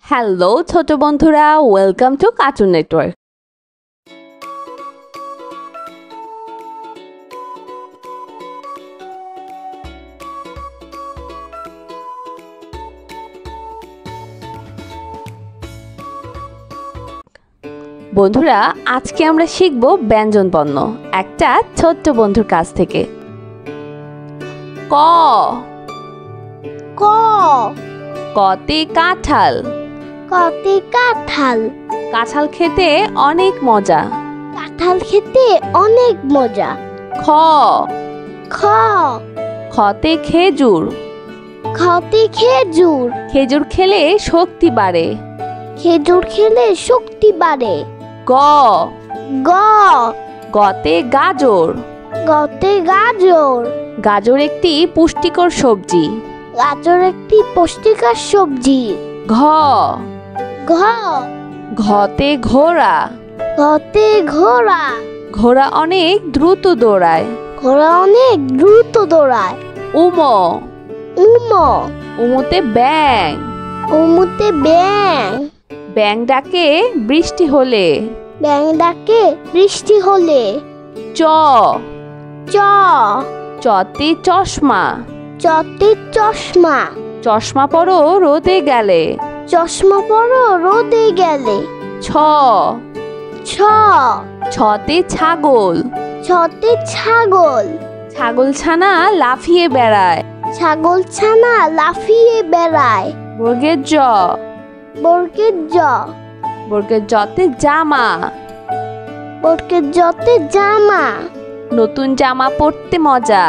Hello ছোট বন্ধুরা, welcome to cartoon network. বন্ধুরা, আজকে আমরা শিখব ব্যঞ্জন বর্ণ একটা ছোট্ট বন্ধুর কাছ থেকে। ক ক কতে কাঁঠাল। কতে কাঁঠাল। কাঁঠাল খেতে অনেক মজা। কাঁঠাল খেতে অনেক মজা। খ খ খতে খেজুর। খতে খেজুর। খেজুর খেলে শক্তি বাড়ে। খেজুর খেলে শক্তি বাড়ে। গ গ গতে গাজর। গতে গাজর। গাজর একটি পুষ্টিকর সবজি। গাজর একটি পুষ্টিকর সবজি। ঘ ঘ ঘতে ঘোড়া। ঘতে ঘোড়া। ঘোড়া অনেক দ্রুত দৌড়ায়। ঘোড়া অনেক দ্রুত দৌড়ায়। উম উম উমতে ব্যাং। উমুতে ব্যাং। ব্যাং ডাকে বৃষ্টি হলে। ব্যাং ডাকে বৃষ্টি হলে। চ চ চতে চশমা। চতে চশমা। চশমা পরো রোদে গেলে। চশমা পরো রোদে গেলে। ছ ছ ছতে ছাগল। ছতে ছাগল। ছাগল ছানা লাফিয়ে বেড়ায়। ছাগল ছানা লাফিয়ে বেড়ায়। বর্গের জ বর্গের জ বর্গের জতে জামা। বর্গের জতে জামা। নতুন জামা পরতে মজা।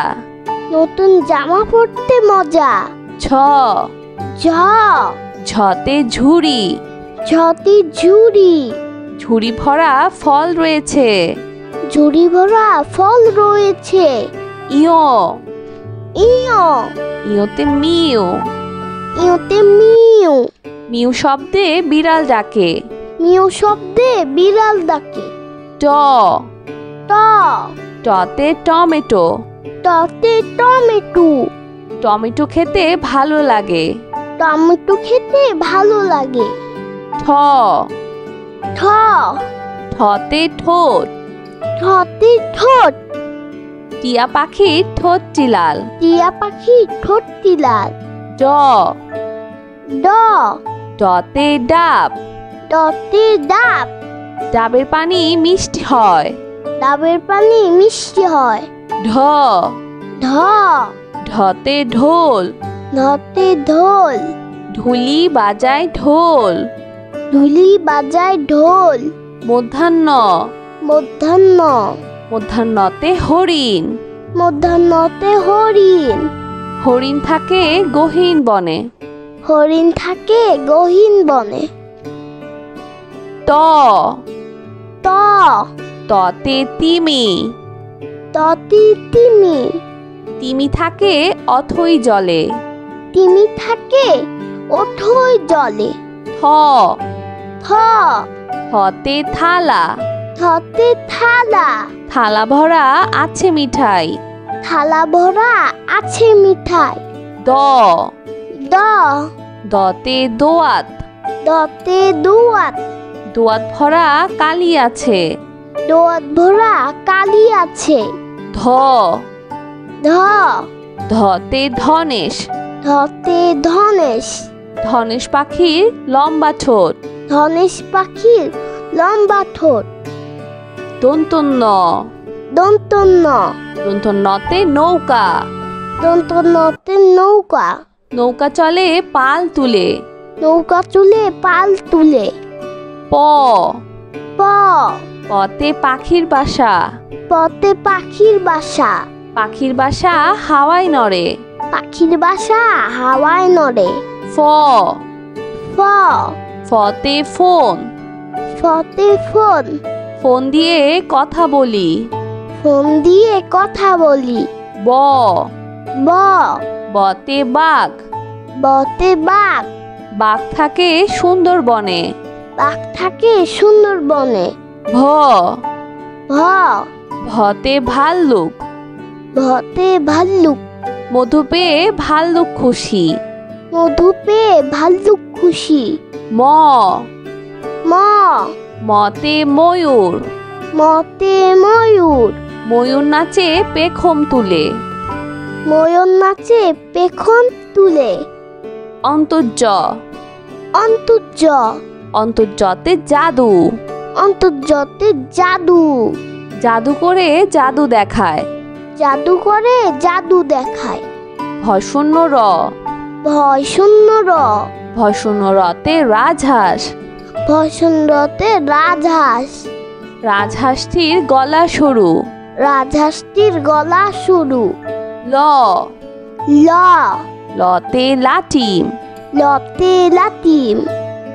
নতুন জামা পরতে মজা। ছ ঝ ঝতে ঝুড়ি। ঝতে ঝুড়ি। ঝুড়ি ভরা ফল রয়েছে। ঝুড়ি ভরা ফল রয়েছে। ইয় ইয় ইয়তে মিউ। ইয়তে মিউ। মিউ শব্দে বিড়াল ডাকে। মিউ শব্দে বিড়াল ডাকে। ট ট টতে টমেটো। টতে টমেটো। টমেটো খেতে ভালো লাগে। টমেটো খেতে ভালো লাগে। ঠ ঠ ঠতে ঠোঁট। ঠতে ঠোঁট। টিয়া পাখির ঠোঁটটি লাল। টিয়া পাখি ঠোঁটটি লাল। ড ড ডতে ডাব। ডতে ডাব। ডাবের পানি মিষ্টি হয়। ডাবের পানি মিষ্টি হয়। ঢ ঢ ঢতে ঢোল। ঢতে ঢোল। ঢুলি বাজায় ঢোল। ঢুলি বাজায় ঢোল। মধ্যাহ্ন মধ্যাহ্ন মধ্যাহ্নতে হরিণ। মধ্যাহ্নতে হরিণ। হরিণ থাকে গহীন বনে। হরিণ থাকে গহীন বনে। ত ত ততে তিমি। ততি তিমি। তিমি থাকে অথই জলে। তিমি থাকে অথই জলে। থ থ থতে থালা। থতে থালা। থালা ভরা আছে মিঠাই। থালা ভরা আছে মিঠাই। দ দ দতে দোয়াত। দতে দোয়াত। দোয়াত ভরা কালি আছে। দোয়াত ভরা কালি আছে। ধ ধ ধতে ধনেশ। ধতে ধনেশ। ধনেশ পাখির লম্বা ঠোঁট। ধনেশ পাখির লম্বা ঠোঁট। দন্তন্য দন্তন্য দন্তন্যতে নৌকা। দন্তন্যতে নৌকা। নৌকা চলে পাল তুলে। নৌকা চলে পাল তুলে। প প পতে পাখির বাসা। পতে পাখির বাসা। পাখির বাসা হাওয়ায় নড়ে। পাখির বাসা হাওয়ায় নড়ে। ফ ফ ফতে ফোন। ফতে ফোন। ফোন দিয়ে কথা বলি। ফোন দিয়ে কথা বলি। ব ব বতে বাঘ। বতে বাঘ। বাঘ থাকে সুন্দর বনে। বাঘ থাকে সুন্দরবনে। ভ ভ ভতে ভাল্লুক। ভতে ভাল্লুক। মধু পেয়ে ভাল্লুক খুশি। মধু পেয়ে ভাল্লুক খুশি। ম ম মতে ময়ূর। মতে ময়ূর। ময়ূর নাচে পেখম তুলে। ময়ূর নাচে পেখম তুলে। অন্তর্য অন্তর্য। অন্তর্যতে জাদু। অন্তর্যতে জাদু। জাদু করে জাদু দেখায়। জাদু করে জাদু দেখায়। ভয়শূন্য র। ভয় শূন্য র। ভয়শূন্য রতে রাজহাঁস। ভয় শূন্যতে রাজহাঁস। রাজহাঁসটির গলা সরু। রাজহাঁসটির গলা সরু। ল ল লতে লাটিম। লতে লাটিম।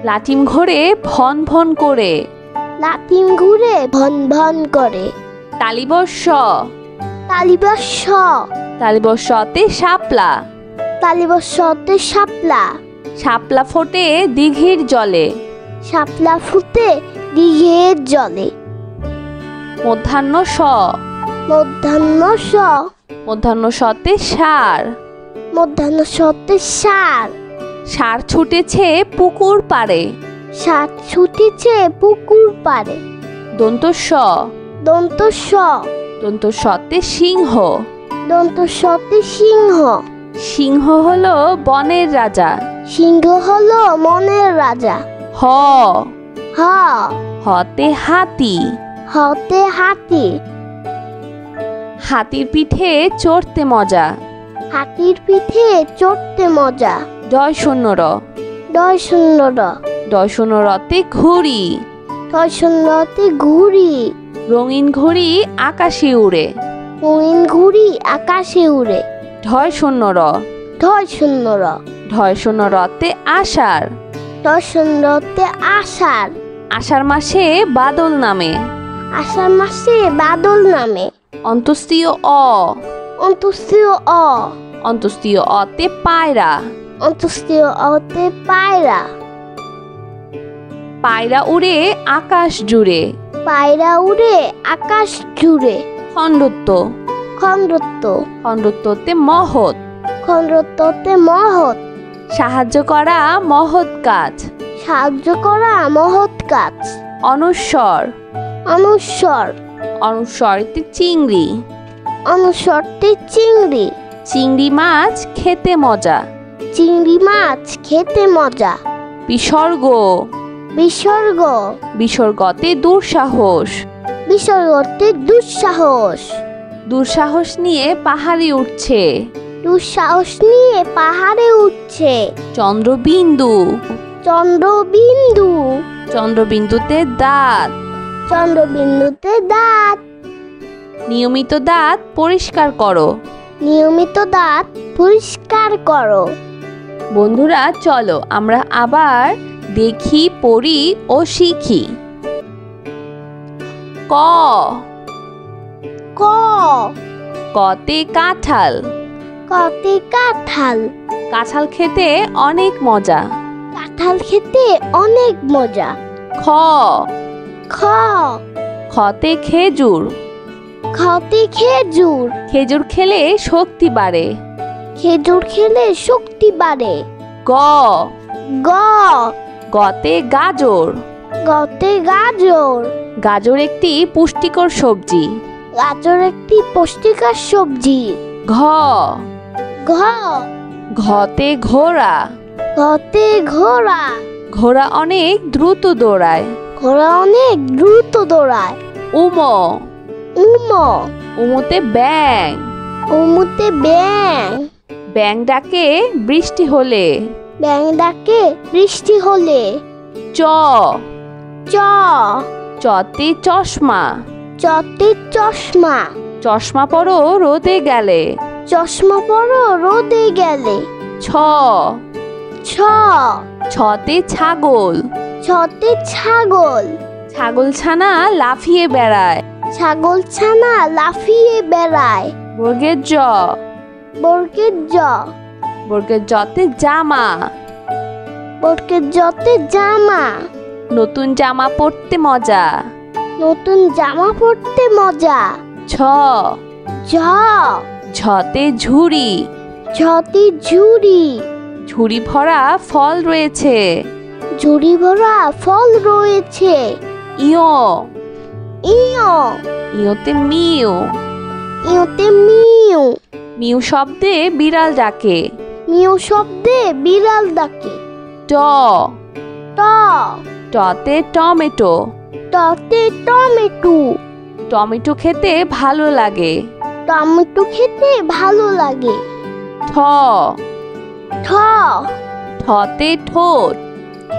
লাটিম ঘোরে ভন ভন করে। লাটিম ঘুরে ভন ভন করে। তালিবর্ষ। তালিবর্ষ। তালিবর্ষতে শাপলা। তালিবর্ষতে শাপলা। শাপলা ফোটে দিঘির জলে। শাপলা ফুটে দিঘের জলে। মধ্যাহ্ন স। মধ্যাহ্ন স। মধ্যাহ্ন সতে ষাঁড়। মধ্যাহ্ন সতে ষাঁড়। ষাঁড় ছুটেছে পুকুর পাড়ে। ষাঁড় ছুটেছে পুকুর পাড়ে। দন্ত স। দন্ত স। দন্ত সতে সিংহ। দন্ত সতে সিংহ। সিংহ হলো বনের রাজা। সিংহ হলো মনের রাজা। হ হ হতে হাতি। হতে হাতি। হাতির পিঠে চড়তে মজা। হাতির পিঠে চড়তে মজা। ডয় শূন্য র। ডয় শূন্য র। ডয় শূন্য রতে ঘুড়ি। ডয় শূন্যতে ঘুড়ি। রঙিন ঘুড়ি আকাশে উড়ে। রঙিন ঘুড়ি আকাশে উড়ে। ঢয় শূন্য র। ঢয় শূন্য র। ঢয় শূন্য রতে আষাঢ়। ঢয় শূন্যতে আষাঢ়। আষাঢ় মাসে বাদল নামে। আষাঢ় মাসে বাদল নামে। অন্তস্তীয় অ। অন্তস্তীয় অ। অন্তস্তীয় অতে পায়রা। অন্তস্তীয় অতে পায়রা। পায়রা উড়ে আকাশ জুড়ে। পায়রা উড়ে আকাশ জুড়ে। খণ্ডত্ব। খণ্ডত্ব। খণ্ডত্বতে মহৎ। খণ্ডত্বতে মহৎ। সাহায্য করা মহৎ কাজ। সাহায্য করা মহৎ কাজ। অনুস্বর। অনুস্বর। অনুস্বরতে চিংড়ি। অনুস্বরতে চিংড়ি। চিংড়ি মাছ খেতে মজা। চিংড়ি মাছ খেতে মজা। বিসর্গ। বিসর্গ। বিসর্গতে দুঃসাহস। বিসর্গতে দুঃসাহস। দুঃসাহস নিয়ে পাহাড়ে উঠছে। দুঃসাহস নিয়ে পাহাড়ে উঠছে। চন্দ্রবিন্দু। চন্দ্রবিন্দু। চন্দ্রবিন্দুতে দাঁত। চন্দ্রবিন্দুতে দাঁত। নিয়মিত দাঁত পরিষ্কার করো। নিয়মিত দাঁত পরিষ্কার করো। বন্ধুরা চলো আমরা আবার দেখি, পড়ি ও শিখি। ক। ক। কতে কাঁঠাল। কতে কাঁঠাল। কাঁঠাল খেতে অনেক মজা। কাঁঠাল খেতে অনেক মজা। খ। খ। খতে খেজুর। খতে খেজুর। খেজুর খেলে শক্তি বাড়ে। খেজুর খেলে শক্তি বাড়ে। গ। গ। গতে গাজর। গতে গাজর। গাজর একটি পুষ্টিকর সবজি। গাজর একটি পুষ্টিকর সবজি। ঘ। ঘ। ঘতে ঘোড়া। ঘতে ঘোড়া। ঘোড়া অনেক দ্রুত দৌড়ায়। ঘোড়া অনেক দ্রুত দৌড়ায়। উম। উম। উমতে ব্যাং। উমুতে ব্যাং। ব্যাং ডাকে বৃষ্টি হলে। ব্যাং ডাকে বৃষ্টি হলে। চ। চ। চতে চশমা। চতে চশমা। চশমা পরো রোদে গেলে। চশমা পরো রোদে গেলে। ছ। ছ। ছতে ছাগল। ছতে ছাগল। ছাগল ছানা লাফিয়ে বেড়ায়। ছাগল ছানা লাফিয়ে বেড়ায়। বর্গের জ। বর্গের জ। বর্গের জতে জামা। বর্গের জতে জামা। নতুন জামা পরতে মজা। নতুন জামা পরতে মজা। ছ। ঝ। ঝতে ঝুড়ি। ঝতে ঝুড়ি। ঝুড়ি ভরা ফল রয়েছে। ঝুড়ি ভরা ফল রয়েছে। ইয়, ইয়, ইয়তে মিউ। ইয়তে মিউ। মিউ শব্দে বিড়াল ডাকে। মিউ শব্দে বিড়াল ডাকে। ট, ট, টতে টমেটো। টতে টমেটো। টমেটো খেতে ভালো লাগে। টমেটো খেতে ভালো লাগে। ঠ, ঠ, ঠতে ঠোঁট।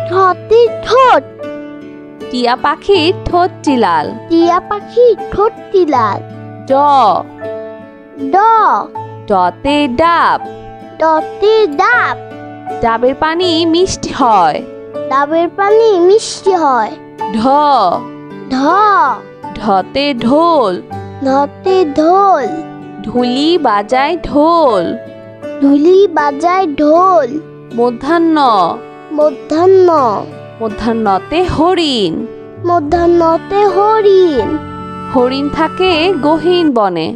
ঠতে ঠোঁট। টিয়া পাখির ঠোঁটটি লাল। টিয়া পাখি ঠোঁটটি লাল। ড, ড, ডতে ডাব। ডতে ডাব। ডাবের পানি মিষ্টি হয়। ডাবের পানি মিষ্টি হয়। ঢ, ঢ, ঢতে ঢোল। ঢতে ঢোল। ঢুলি বাজায় ঢোল। ঢুলি বাজায় ঢোল। মধ্যাহ্ন, মধ্যাহ্ন, মধ্যাহ্নতে হরিণ। মধ্যাহ্নতে হরিণ। হরিণ থাকে গহীন বনে।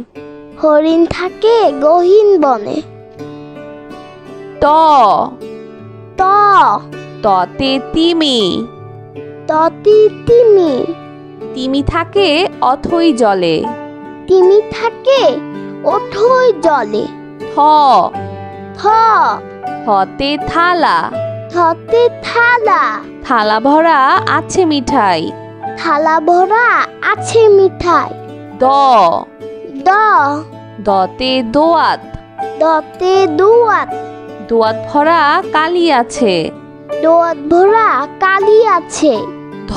হরিণ থাকে গহীন বনে। ত, ত, ততে তিমি। ততি তিমি। তিমি থাকে অথই জলে। তিমি থাকে অথই জলে। থ, থ, থতে থালা। থতে থালা। থালা ভরা আছে মিঠাই। থালা ভরা আছে মিঠাই। দ, দ, দতে দোয়াত। দতে দোয়াত। দোয়াত ভরা কালি আছে। দোয়াত ভরা কালি আছে। ধ,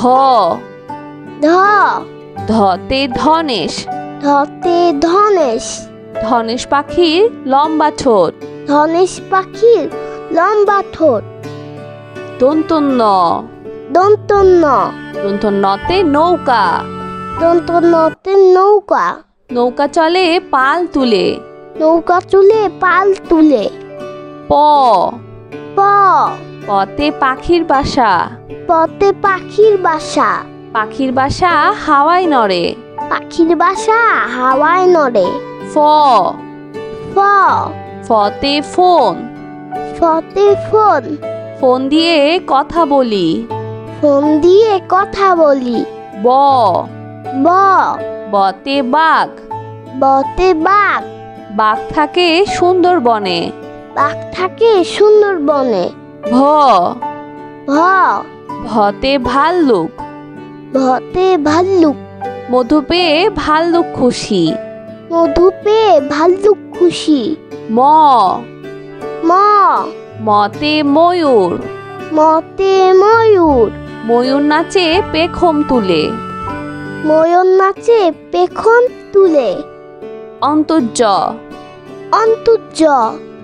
ধ, ধতে ধনেশ। ধতে ধনেশ। ধনেশ পাখির লম্বা ঠোঁট। ধনেশ পাখির লম্বা ঠোঁট। দন্তন্য, দন্তন্য। দন্তন্যতে নৌকা। দন্তন্যতে নৌকা। নৌকা চলে পাল তুলে। নৌকা চলে পাল তুলে। প, প, পতে পাখির বাসা। পতে পাখির বাসা। পাখির বাসা হাওয়ায় নড়ে। পাখির বাসা হাওয়ায় নড়ে। ফ, ফ, ফতে ফোন। ফতে ফোন। ফোন দিয়ে কথা বলি। ফোন দিয়ে কথা বলি। ব, ব, বতে বাঘ। বতে বাঘ। বাঘ থাকে সুন্দর বনে। বাঘ থাকে সুন্দরবনে। ভ, ভ, ভতে ভাল্লুক। ভতে ভাল্লুক। মধু পেয়ে ভাল্লুক খুশি। মধু পেয়ে ভাল্লুক খুশি। ম, ম, মতে ময়ূর। মতে ময়ূর। ময়ূর নাচে পেখম তুলে। ময়ূর নাচে পেখম তুলে। অন্তর্য, অন্তর্য।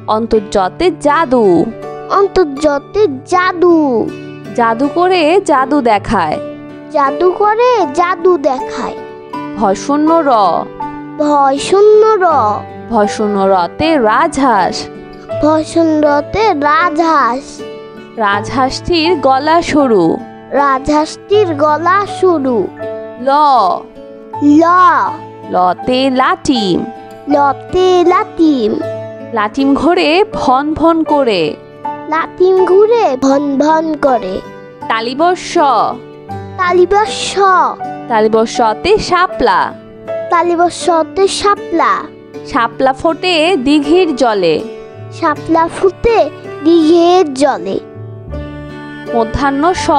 অন্তর্যতে জাদু। অন্তর্যতে জাদু। জাদু করে জাদু দেখায়। জাদু করে জাদু দেখায়। ভয়শূন্য র, ভয় শূন্য র। ভয়শূন্য রতে রাজহাঁস। ভয় শূন্যতে রাজহাঁস। রাজহাঁসটির গলা সরু। রাজহাঁসটির গলা সরু। ল, ল, লতে লাটিম। লতে লাটিম। লাটিম ঘোরে ভন ভন করে। লাটিম ঘুরে ভন ভন করে। তালিবর্ষ, তালিবর্ষ। তালিবর্ষতে শাপলা। তালিবর্ষতে শাপলা। শাপলা ফোটে দিঘির জলে। শাপলা ফুটে দিঘের জলে। মধ্যাহ্ন স,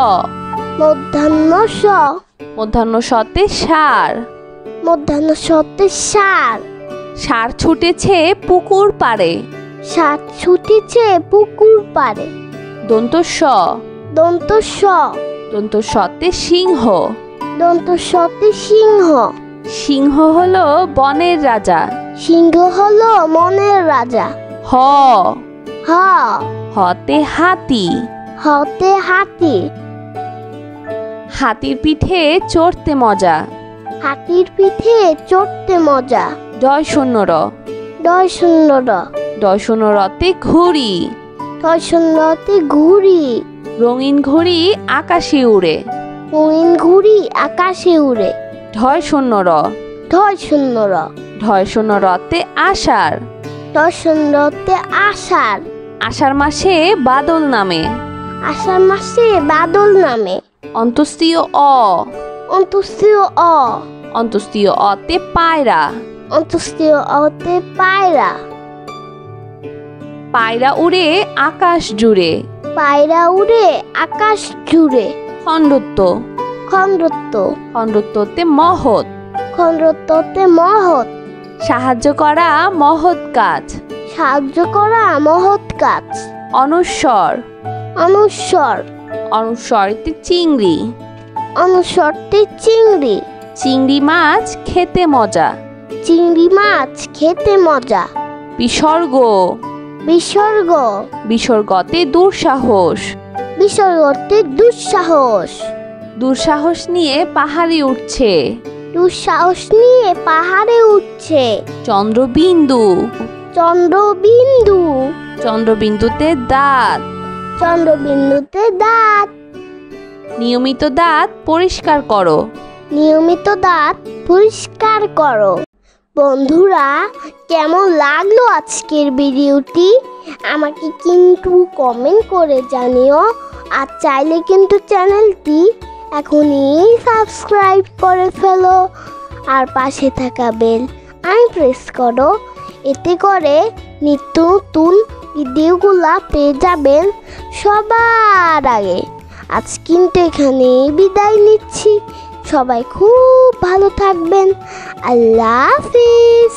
মধ্যাহ্ন স। মধ্যাহ্ন সতে ষাঁড়। মধ্যাহ্ন সতে ষাঁড়। ষাঁড় ছুটেছে পুকুর পাড়ে। ষাঁড় ছুটেছে পুকুর পাড়ে। দন্ত স, দন্ত স। দন্ত সতে সিংহ। দন্ত সতে সিংহ। সিংহ হলো বনের রাজা। সিংহ হলো মনের রাজা। হ, হ, হতে হাতি। হতে হাতি। হাতির পিঠে চড়তে মজা। হাতির পিঠে চড়তে মজা। ডয় শূন্য র, ডয় শূন্য র। ডয় শূন্য রতে ঘুড়ি। ডয় শূন্যতে ঘুড়ি। রঙিন ঘুড়ি আকাশে উড়ে। রঙিন ঘুড়ি আকাশে উড়ে। ঢয় শূন্য র, ঢয় শূন্য র। ঢয় শূন্য রতে আষাঢ়। ঢয় শূন্যতে আষাঢ়। আষাঢ় মাসে বাদল নামে। আষাঢ় মাসে বাদল নামে। অন্তস্তীয় অ। অন্তস্তীয় অ। অন্তস্তীয় অতে পায়রা। অন্তস্তীয় অতে পায়রা। পায়রা উড়ে আকাশ জুড়ে। পায়রা উড়ে আকাশ জুড়ে। খণ্ডত্ব। খণ্ডত্ব। খণ্ডত্বতে মহৎ। খণ্ডত্বতে মহৎ। সাহায্য করা মহৎ কাজ। সাহায্য করা মহৎ কাজ। অনুস্বর। অনুস্বর। অনুস্বরতে চিংড়ি। অনুস্বরতে চিংড়ি। চিংড়ি মাছ খেতে মজা। চিংড়ি মাছ খেতে মজা। বিসর্গ। বিসর্গ। বিসর্গতে দুঃসাহস। বিসর্গতে দুঃসাহস। দুঃসাহস নিয়ে পাহাড়ে উঠছে। দুঃসাহস নিয়ে পাহাড়ে উঠছে। চন্দ্রবিন্দু। চন্দ্রবিন্দু। চন্দ্রবিন্দুতে দাঁত। চন্দ্রবিন্দুতে দাঁত। নিয়মিত দাঁত পরিষ্কার করো। নিয়মিত দাঁত পরিষ্কার করো। বন্ধুরা, কেমন লাগলো আজকের ভিডিওটি আমাকে কিন্তু কমেন্ট করে জানিও। আর চাইলে কিন্তু চ্যানেলটি এখনই সাবস্ক্রাইব করে ফেলো আর পাশে থাকা বেল প্রেস করো। এতে করে নিত্য নতুন ভিডিওগুলা পেয়ে যাবেন সবার আগে। আজ কিন্তু এখানেই বিদায় নিচ্ছি। সবাই খুব ভালো থাকবেন। আল্লাহ হাফিজ।